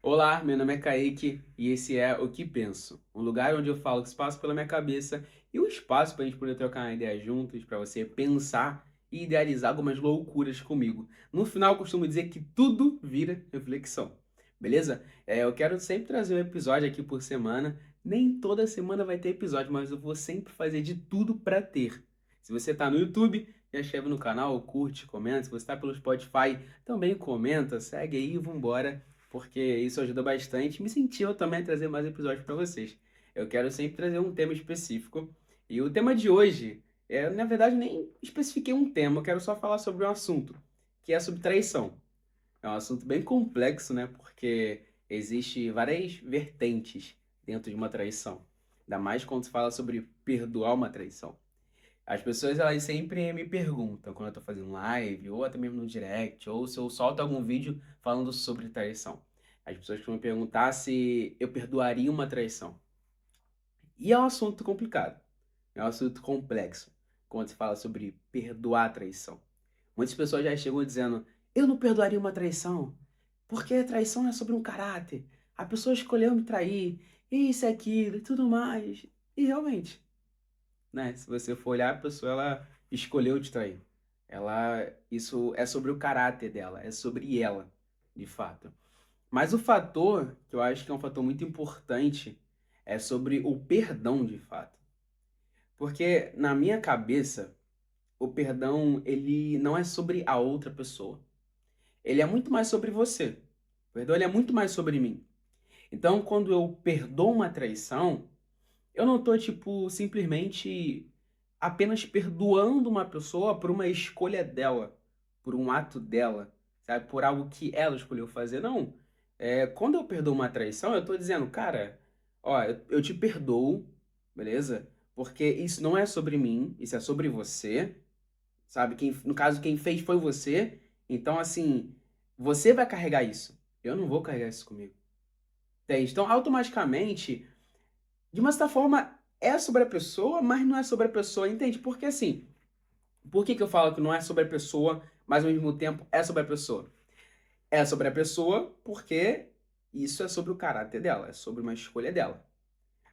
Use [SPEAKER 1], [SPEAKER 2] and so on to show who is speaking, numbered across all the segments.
[SPEAKER 1] Olá, meu nome é Kaique e esse é O Que Penso, um lugar onde eu falo o que se passa pela minha cabeça e um espaço para a gente poder trocar uma ideia juntos, para você pensar e idealizar algumas loucuras comigo. No final, eu costumo dizer que tudo vira reflexão, beleza? Eu quero sempre trazer um episódio aqui por semana. Nem toda semana vai ter episódio, mas eu vou sempre fazer de tudo para ter. Se você está no YouTube, já inscreve no canal, curte, comenta. Se você está pelo Spotify, também comenta, segue aí e vambora porque isso ajuda bastante e me incentiva também a trazer mais episódios para vocês. Eu quero sempre trazer um tema específico. E o tema de hoje, na verdade, nem especifiquei um tema, eu quero só falar sobre um assunto, que é sobre traição. É um assunto bem complexo, né? Porque existe várias vertentes dentro de uma traição. Ainda mais quando se fala sobre perdoar uma traição. As pessoas, elas sempre me perguntam, quando eu tô fazendo live, ou até mesmo no direct, ou se eu solto algum vídeo falando sobre traição. As pessoas costumam perguntar se eu perdoaria uma traição. E é um assunto complicado, é um assunto complexo, quando se fala sobre perdoar a traição. Muitas pessoas já chegam dizendo, eu não perdoaria uma traição, porque a traição é sobre um caráter. A pessoa escolheu me trair, isso, aquilo e tudo mais. E realmente, né? Se você for olhar, a pessoa ela escolheu te trair. Isso é sobre o caráter dela, é sobre ela, de fato. Mas o fator, que eu acho que é um fator muito importante, é sobre o perdão, de fato. Porque na minha cabeça, o perdão, ele não é sobre a outra pessoa. Ele é muito mais sobre você. O perdão, ele é muito mais sobre mim. Então, quando eu perdoo uma traição, eu não tô, tipo, simplesmente apenas perdoando uma pessoa por uma escolha dela, por um ato dela, sabe? Por algo que ela escolheu fazer. Não. Quando eu perdoo uma traição, eu tô dizendo, cara, ó, eu te perdoo, beleza? Porque isso não é sobre mim, isso é sobre você, sabe? No caso, quem fez foi você. Então, assim, você vai carregar isso. Eu não vou carregar isso comigo. Entende? Então, automaticamente. De uma certa forma, é sobre a pessoa, mas não é sobre a pessoa, entende? Porque assim, por que que eu falo que não é sobre a pessoa, mas ao mesmo tempo é sobre a pessoa? É sobre a pessoa porque isso é sobre o caráter dela, é sobre uma escolha dela.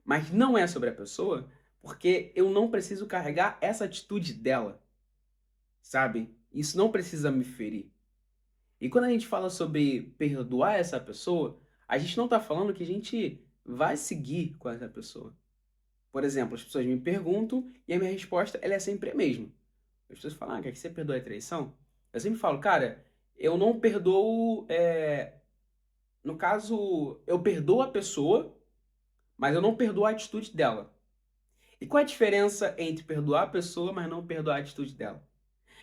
[SPEAKER 1] Mas não é sobre a pessoa porque eu não preciso carregar essa atitude dela, sabe? Isso não precisa me ferir. E quando a gente fala sobre perdoar essa pessoa, a gente não tá falando que a gente vai seguir com essa pessoa. Por exemplo, as pessoas me perguntam e a minha resposta ela é sempre a mesma. As pessoas falam, quer que você perdoe a traição? Eu sempre falo, cara, eu não perdoo. No caso, eu perdoo a pessoa, mas eu não perdoo a atitude dela. E qual é a diferença entre perdoar a pessoa, mas não perdoar a atitude dela?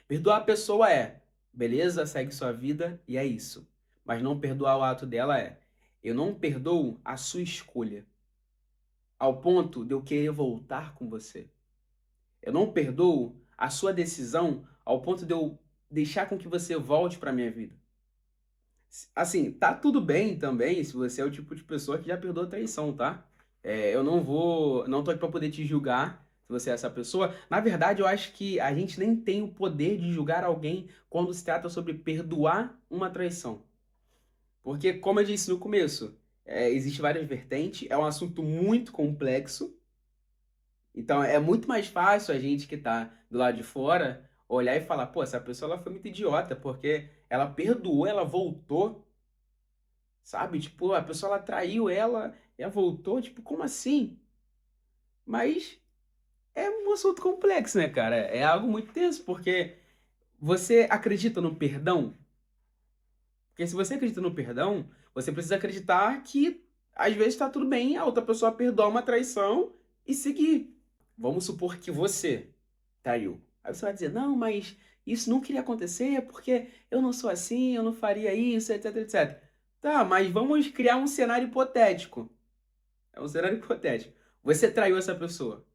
[SPEAKER 1] Perdoar a pessoa é, beleza, segue sua vida e é isso. Mas não perdoar o ato dela é, eu não perdoo a sua escolha, ao ponto de eu querer voltar com você. Eu não perdoo a sua decisão ao ponto de eu deixar com que você volte para minha vida. Assim, tá tudo bem também se você é o tipo de pessoa que já perdoa traição, tá? Eu não tô aqui para poder te julgar se você é essa pessoa. Na verdade, eu acho que a gente nem tem o poder de julgar alguém quando se trata sobre perdoar uma traição. Porque, como eu disse no começo, existe várias vertentes, é um assunto muito complexo. Então é muito mais fácil a gente que tá do lado de fora olhar e falar, pô, essa pessoa ela foi muito idiota, porque ela perdoou, ela voltou, sabe? Tipo, a pessoa ela traiu ela voltou, tipo, como assim? Mas é um assunto complexo, né, cara? É algo muito tenso, porque você acredita no perdão? Porque se você acredita no perdão, você precisa acreditar que às vezes tá tudo bem a outra pessoa perdoar uma traição e seguir. Vamos supor que você traiu. Aí você vai dizer, não, mas isso não queria acontecer porque eu não sou assim, eu não faria isso, etc, etc. Tá, mas vamos criar um cenário hipotético. É um cenário hipotético. Você traiu essa pessoa.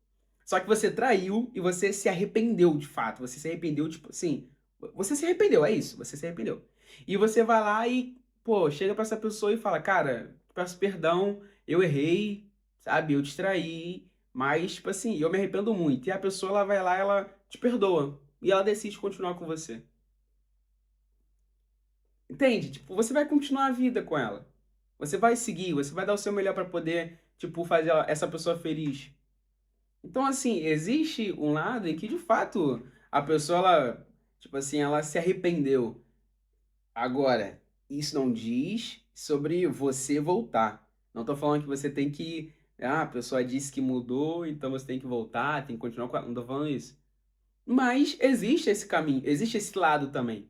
[SPEAKER 1] Só que você traiu e você se arrependeu de fato. Você se arrependeu, tipo assim. Você se arrependeu, é isso. Você se arrependeu. E você vai lá e, pô, chega pra essa pessoa e fala: Cara, peço perdão, eu errei, sabe? Eu te traí, mas, tipo assim, eu me arrependo muito. E a pessoa, ela vai lá, ela te perdoa. E ela decide continuar com você. Entende? Tipo, você vai continuar a vida com ela. Você vai seguir, você vai dar o seu melhor para poder, tipo, fazer essa pessoa feliz. Então, assim, existe um lado em que, de fato, a pessoa, ela, tipo assim, ela se arrependeu. Agora, isso não diz sobre você voltar. Não tô falando que você tem que. Ah, a pessoa disse que mudou, então você tem que voltar, tem que continuar com. Não tô falando isso. Mas existe esse caminho, existe esse lado também.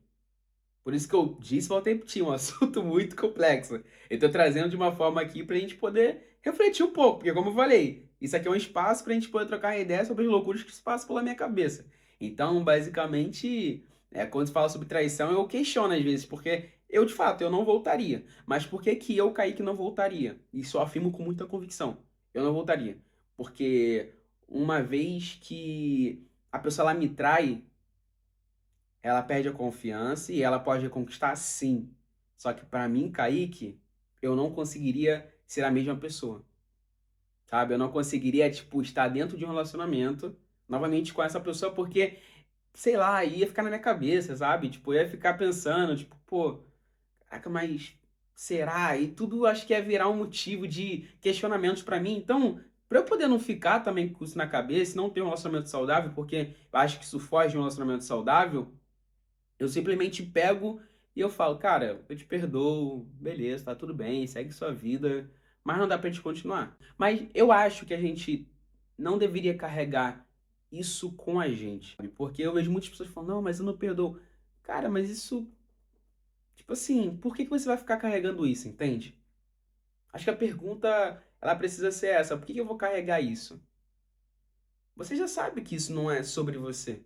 [SPEAKER 1] Por isso que eu disse, voltei pro time, um assunto muito complexo. Eu tô trazendo de uma forma aqui pra gente poder refletir um pouco, porque como eu falei, isso aqui é um espaço pra gente poder trocar ideia sobre as loucuras que se passam pela minha cabeça. Então, basicamente, quando se fala sobre traição, eu questiono às vezes, porque eu, de fato, eu não voltaria. Mas por que que eu, Kaique, não voltaria? Isso eu afirmo com muita convicção. Eu não voltaria. Porque uma vez que a pessoa ela me trai, ela perde a confiança e ela pode reconquistar sim. Só que pra mim, Kaique, eu não conseguiria ser a mesma pessoa, sabe? Eu não conseguiria, tipo, estar dentro de um relacionamento novamente com essa pessoa porque, sei lá, ia ficar na minha cabeça, sabe? Tipo, eu ia ficar pensando, tipo, pô, caraca, mas será? E tudo acho que ia virar um motivo de questionamentos pra mim. Então, pra eu poder não ficar também com isso na cabeça, não ter um relacionamento saudável, porque eu acho que isso foge de um relacionamento saudável, eu simplesmente pego e eu falo, cara, eu te perdoo, beleza, tá tudo bem, segue sua vida, mas não dá pra gente continuar. Mas eu acho que a gente não deveria carregar isso com a gente, sabe? Porque eu vejo muitas pessoas falando, não, mas eu não perdoo. Cara, mas isso, tipo assim, por que que você vai ficar carregando isso, entende? Acho que a pergunta, ela precisa ser essa, por que que eu vou carregar isso? Você já sabe que isso não é sobre você.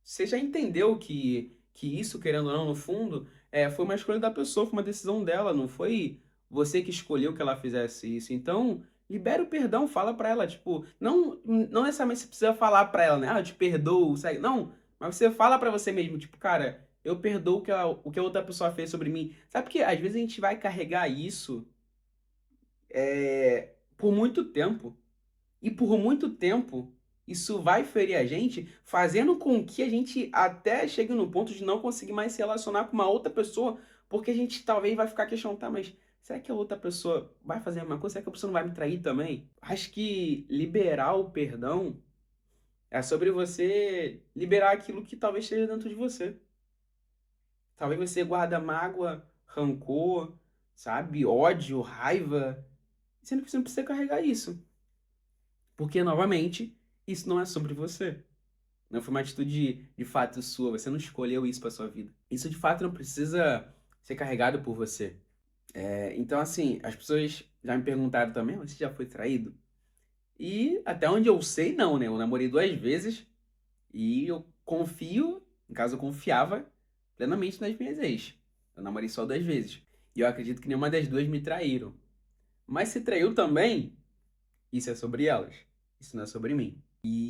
[SPEAKER 1] Você já entendeu que isso, querendo ou não, no fundo, foi uma escolha da pessoa, foi uma decisão dela, não foi você que escolheu que ela fizesse isso. Então, libera o perdão, fala pra ela, tipo, não necessariamente você precisa falar pra ela, né? Ah, eu te perdoo, segue. Não, mas você fala pra você mesmo, tipo, cara, eu perdoo o que a outra pessoa fez sobre mim. Sabe que às vezes a gente vai carregar isso por muito tempo. E por muito tempo, isso vai ferir a gente, fazendo com que a gente até chegue no ponto de não conseguir mais se relacionar com uma outra pessoa, porque a gente talvez vai ficar questionando, tá, mas será que a outra pessoa vai fazer a mesma coisa? Será que a pessoa não vai me trair também? Acho que liberar o perdão é sobre você liberar aquilo que talvez esteja dentro de você. Talvez você guarda mágoa, rancor, sabe, ódio, raiva, sendo que você não precisa carregar isso. Porque, novamente, isso não é sobre você. Não foi uma atitude de fato sua. Você não escolheu isso para sua vida. Isso de fato não precisa ser carregado por você. Então, assim, as pessoas já me perguntaram também: "Ah, você já foi traído?" E até onde eu sei, não, né? Eu namorei 2 vezes e eu confio, no caso, eu confiava plenamente nas minhas ex. Eu namorei só 2 vezes. E eu acredito que nenhuma das duas me traíram. Mas se traiu também, isso é sobre elas. Isso não é sobre mim.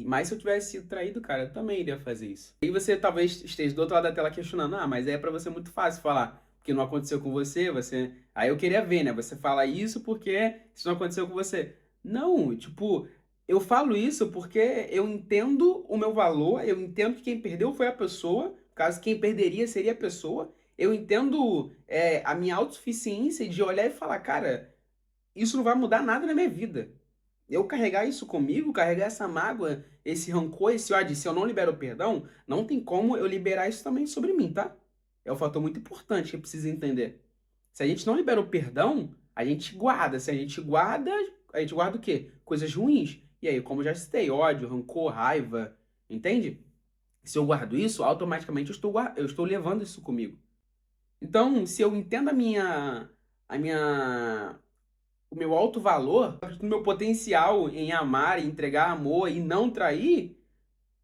[SPEAKER 1] Mas se eu tivesse sido traído, cara, eu também iria fazer isso. E você talvez esteja do outro lado da tela questionando, ah, mas é pra você muito fácil falar, porque não aconteceu com você, você. Aí eu queria ver, né? Você fala isso porque isso não aconteceu com você. Não, tipo, eu falo isso porque eu entendo o meu valor, eu entendo que quem perdeu foi a pessoa, caso quem perderia seria a pessoa. Eu entendo a minha autossuficiência de olhar e falar, cara, isso não vai mudar nada na minha vida. Eu carregar isso comigo, carregar essa mágoa, esse rancor, esse ódio, se eu não libero o perdão, não tem como eu liberar isso também sobre mim, tá? É um fator muito importante que precisa entender. Se a gente não libera o perdão, a gente guarda. Se a gente guarda o quê? Coisas ruins. E aí, como eu já citei, ódio, rancor, raiva, entende? Se eu guardo isso, automaticamente eu estou levando isso comigo. Então, se eu entendo a minha o meu alto valor, o meu potencial em amar, em entregar amor e não trair,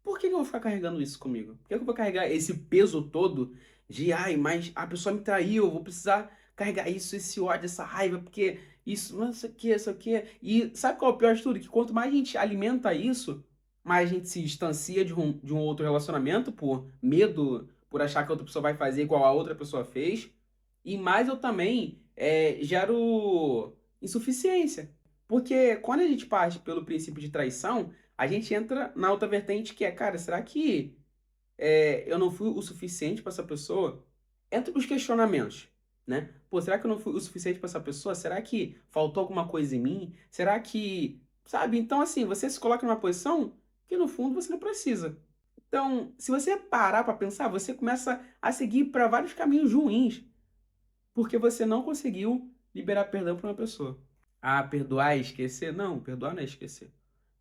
[SPEAKER 1] por que que eu vou ficar carregando isso comigo? Por que que eu vou carregar esse peso todo de, ai, mas a pessoa me traiu, eu vou precisar carregar isso, esse ódio, essa raiva, porque isso aqui, isso aqui. E sabe qual é o pior de tudo? Que quanto mais a gente alimenta isso, mais a gente se distancia de um outro relacionamento por medo, por achar que a outra pessoa vai fazer igual a outra pessoa fez. E mais eu também gero insuficiência. Porque quando a gente parte pelo princípio de traição, a gente entra na outra vertente que é, cara, será que eu não fui o suficiente para essa pessoa? Entra os questionamentos. né? Pô, será que eu não fui o suficiente pra essa pessoa? Será que faltou alguma coisa em mim? Será que, sabe? Então, assim, você se coloca numa posição que no fundo você não precisa. Então, se você parar pra pensar, você começa a seguir para vários caminhos ruins, porque você não conseguiu liberar perdão pra uma pessoa. Ah, perdoar e esquecer? Não, perdoar não é esquecer.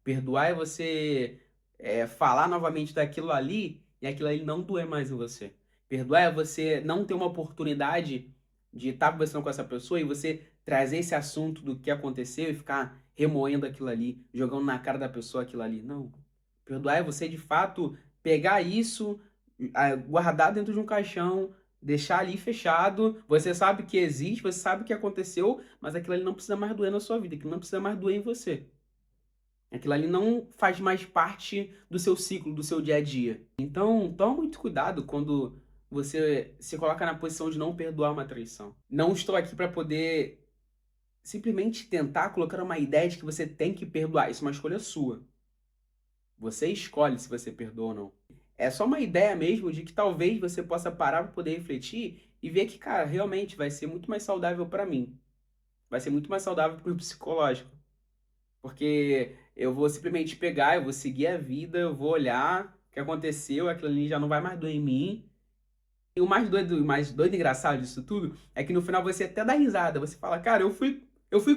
[SPEAKER 1] Perdoar é você falar novamente daquilo ali e aquilo ali não doer mais em você. Perdoar é você não ter uma oportunidade de estar conversando com essa pessoa e você trazer esse assunto do que aconteceu e ficar remoendo aquilo ali, jogando na cara da pessoa aquilo ali. Não. Perdoar é você de fato pegar isso, guardar dentro de um caixão, deixar ali fechado. Você sabe que existe, você sabe que aconteceu, mas aquilo ali não precisa mais doer na sua vida, aquilo não precisa mais doer em você. Aquilo ali não faz mais parte do seu ciclo, do seu dia a dia. Então, toma muito cuidado quando você se coloca na posição de não perdoar uma traição. Não estou aqui para poder simplesmente tentar colocar uma ideia de que você tem que perdoar. Isso é uma escolha sua. Você escolhe se você perdoa ou não. É só uma ideia mesmo de que talvez você possa parar para poder refletir e ver que, cara, realmente vai ser muito mais saudável para mim. Vai ser muito mais saudável para o psicológico. Porque eu vou simplesmente pegar, eu vou seguir a vida, eu vou olhar o que aconteceu, aquilo ali já não vai mais doer em mim. E o mais doido e engraçado disso tudo é que no final você até dá risada. Você fala, cara, eu fui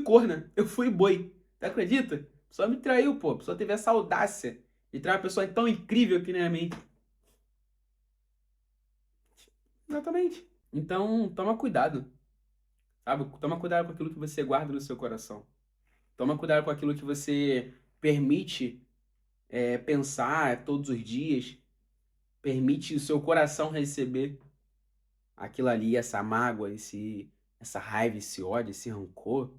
[SPEAKER 1] corna, eu fui boi. Tu acredita? A pessoa me traiu, pô. A pessoa teve essa audácia de trair uma pessoa tão incrível que nem a mim. Exatamente. Então, toma cuidado, sabe? Toma cuidado com aquilo que você guarda no seu coração. Toma cuidado com aquilo que você permite pensar todos os dias, permite o seu coração receber aquilo ali, essa mágoa, essa raiva, esse ódio, esse rancor.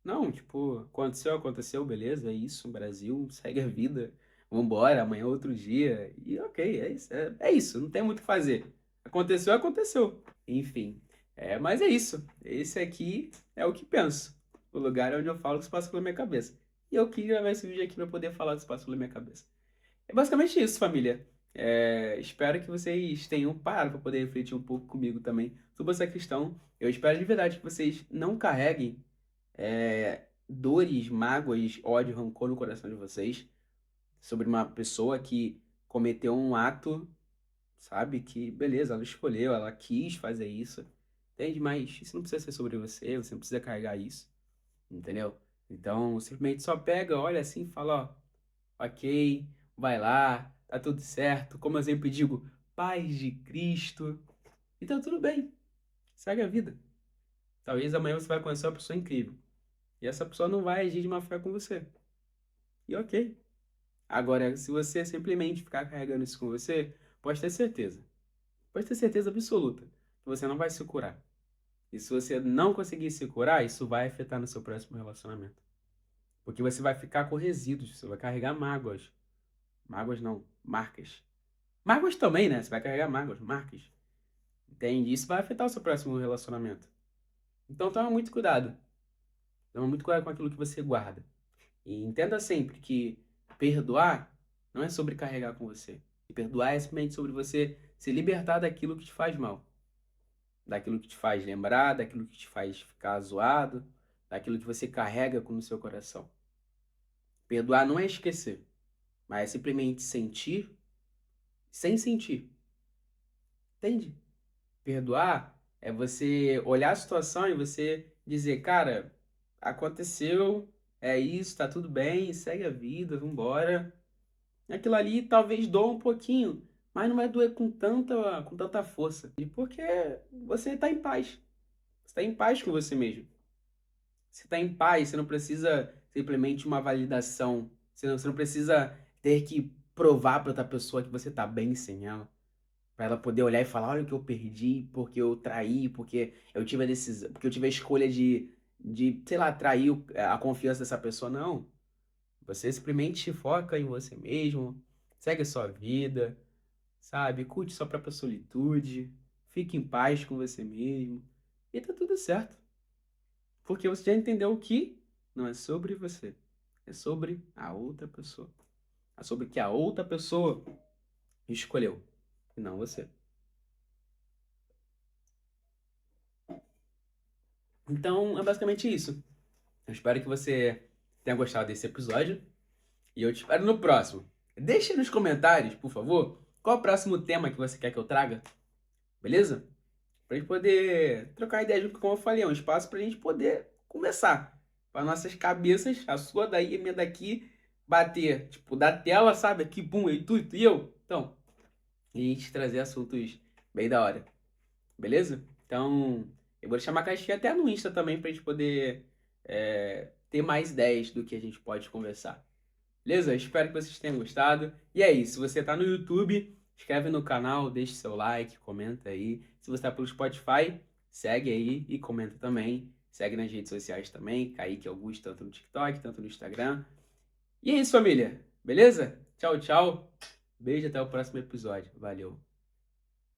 [SPEAKER 1] Não, tipo, aconteceu, aconteceu, beleza, é isso, Brasil, segue a vida, vambora, amanhã é outro dia, e ok, é isso, não tem muito o que fazer. Aconteceu, aconteceu. Enfim, mas é isso. Esse aqui é o que penso. O lugar onde eu falo o que se passa pela minha cabeça. E eu quis gravar esse vídeo aqui para poder falar o que se passa pela minha cabeça. É basicamente isso, família. Espero que vocês tenham parado para poder refletir um pouco comigo também sobre essa questão. Eu espero de verdade que vocês não carreguem dores, mágoas, ódio, rancor no coração de vocês sobre uma pessoa que cometeu um ato, sabe? Que beleza, ela escolheu, ela quis fazer isso, entende? Mas isso não precisa ser sobre você, você não precisa carregar isso, entendeu? Então, simplesmente só pega, olha assim e fala, ó, ok, vai lá, tá tudo certo. Como eu sempre digo, paz de Cristo. E tá tudo bem. Segue a vida. Talvez amanhã você vai conhecer uma pessoa incrível. E essa pessoa não vai agir de má fé com você. E ok. Agora, se você simplesmente ficar carregando isso com você, pode ter certeza. Pode ter certeza absoluta que você não vai se curar. E se você não conseguir se curar, isso vai afetar no seu próximo relacionamento. Porque você vai ficar com resíduos, você vai carregar mágoas. Mágoas não, marcas. Mágoas também, né? Você vai carregar mágoas, marcas. Entende? Isso vai afetar o seu próximo relacionamento. Então toma muito cuidado. Toma muito cuidado com aquilo que você guarda. E entenda sempre que perdoar não é sobre carregar com você. Perdoar é simplesmente sobre você se libertar daquilo que te faz mal. Daquilo que te faz lembrar, daquilo que te faz ficar zoado, daquilo que você carrega no seu coração. Perdoar não é esquecer, mas é simplesmente sentir sem sentir. Entende? Perdoar é você olhar a situação e você dizer, cara, aconteceu, é isso, tá tudo bem, segue a vida, vambora. Aquilo ali talvez doa um pouquinho, mas não vai doer com tanta força. E porque você tá em paz. Você tá em paz com você mesmo. Você tá em paz, você não precisa simplesmente uma validação. Você não precisa ter que provar para outra pessoa que você tá bem sem ela. Pra ela poder olhar e falar, olha o que eu perdi, porque eu traí, porque eu tive a decisão, porque eu tive a escolha sei lá, trair a confiança dessa pessoa. Não. Você simplesmente foca em você mesmo, segue a sua vida, sabe? Curte sua própria solitude, fique em paz com você mesmo e tá tudo certo. Porque você já entendeu que não é sobre você, é sobre a outra pessoa. É sobre o que a outra pessoa escolheu, e não você. Então, é basicamente isso. Eu espero que você tenha gostado desse episódio e eu te espero no próximo. Deixa nos comentários, por favor, qual é o próximo tema que você quer que eu traga, beleza? Pra gente poder trocar ideia junto, como eu falei, é um espaço pra gente poder conversar. Para nossas cabeças, a sua daí e a minha daqui, bater, tipo, da tela, sabe? Aqui, pum, e tu e eu. Então, e a gente trazer assuntos bem da hora, beleza? Então, eu vou deixar uma caixinha até no Insta também pra gente poder ter mais ideias do que a gente pode conversar. Beleza? Espero que vocês tenham gostado. E é isso. Se você tá no YouTube, inscreve no canal, deixa seu like, comenta aí. Se você tá pelo Spotify, segue aí e comenta também. Segue nas redes sociais também, Kaique Augusto, tanto no TikTok, tanto no Instagram. E é isso, família. Beleza? Tchau, tchau. Beijo, até o próximo episódio. Valeu.